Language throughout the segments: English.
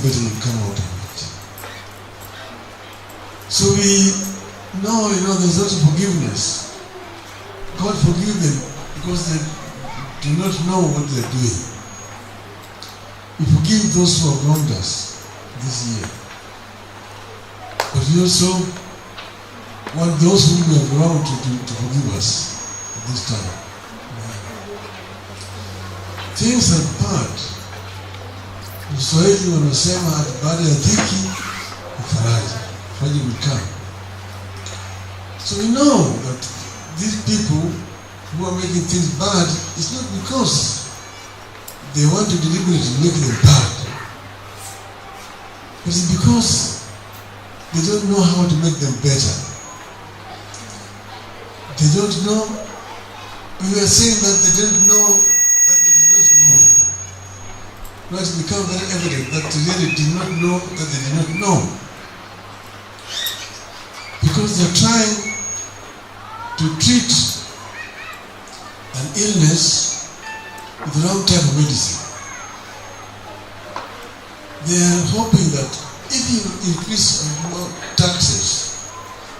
better will come out of it. So we know, there's also forgiveness. God forgive them because they do not know what they're doing. We forgive those who have wronged us this year. But we also want those whom we have wronged to forgive us at this time. Things are bad. Mswahili wanasema baada ya dhiki ni faraja. Faraja will come. So we know that these people who are making things bad, it's not because they want to deliberately make them bad. But it's because they don't know how to make them better. They don't know. We are saying that they don't know that they did not know. Now it's become very evident that today they did not know that they did not know. Because they're trying to treat an illness with the wrong type of medicine. They are hoping that if you increase more taxes,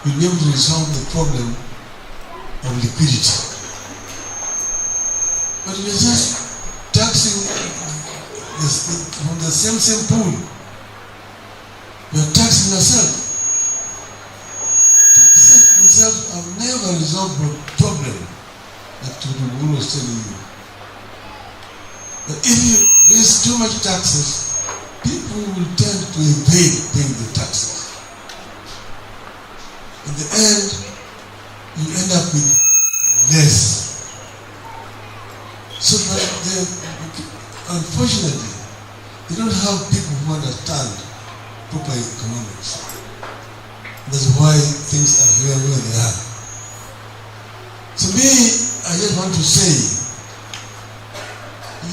you'll be able to resolve the problem of liquidity. But we're just taxing from the same pool. We're taxing ourselves. Taxes themselves have never resolved the problem that Ruto was telling you. But if you raise too much taxes, people will tend to evade paying the taxes. In the end, you end up with less. So that unfortunately, they don't have people who understand proper economics. That's why things are where they are. To me, I just want to say,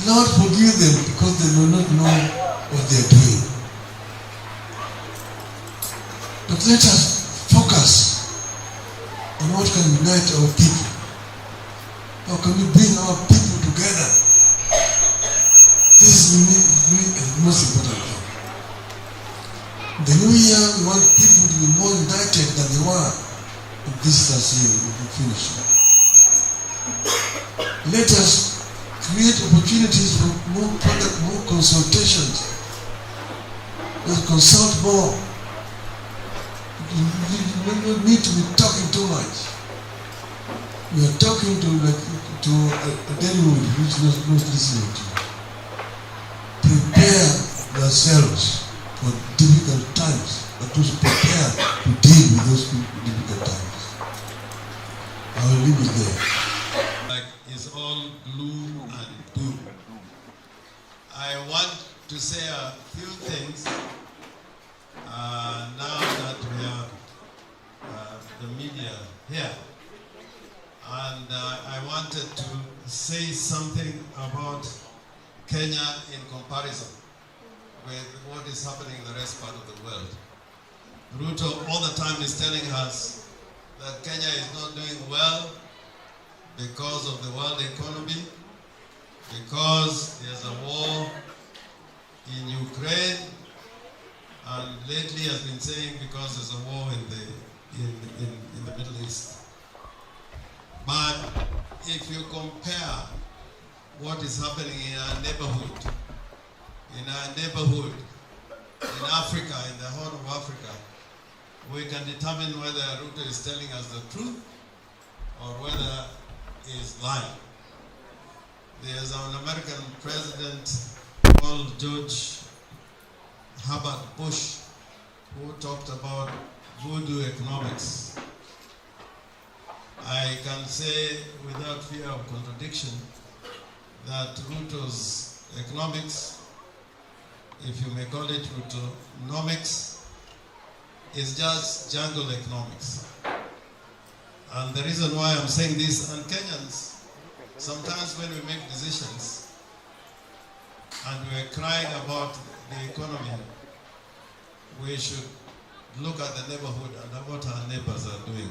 Lord forgive them because they do not know what they are doing. But let us focus on what can unite our people. How can we bring our people together? This is the most important thing. The new year, we want people to be more united than they were in this last year. We will finish. Let us create opportunities for more product, more consultations. Let's consult more. We don't need to be talking too much. We are talking to a Denwood which is not listening to. Prepare yourselves for difficult times, but also prepare to deal with those difficult times. I will leave it there. Like it's all gloom and doom. I want to say a few things now that we have the media here. And I wanted to say something about Kenya in comparison with what is happening in the rest part of the world. Ruto all the time is telling us that Kenya is not doing well because of the world economy, because there's a war in Ukraine, and lately has been saying because there's a war in the Middle East. But if you compare what is happening in our neighborhood, in Africa, in the Horn of Africa, we can determine whether Ruto is telling us the truth or whether he is lying. There's an American president called George Herbert Bush who talked about voodoo economics. I can say without fear of contradiction that Ruto's economics, if you may call it Rutonomics, is just jungle economics. And the reason why I'm saying this, and Kenyans, sometimes when we make decisions and we're crying about the economy, we should look at the neighborhood and what our neighbors are doing.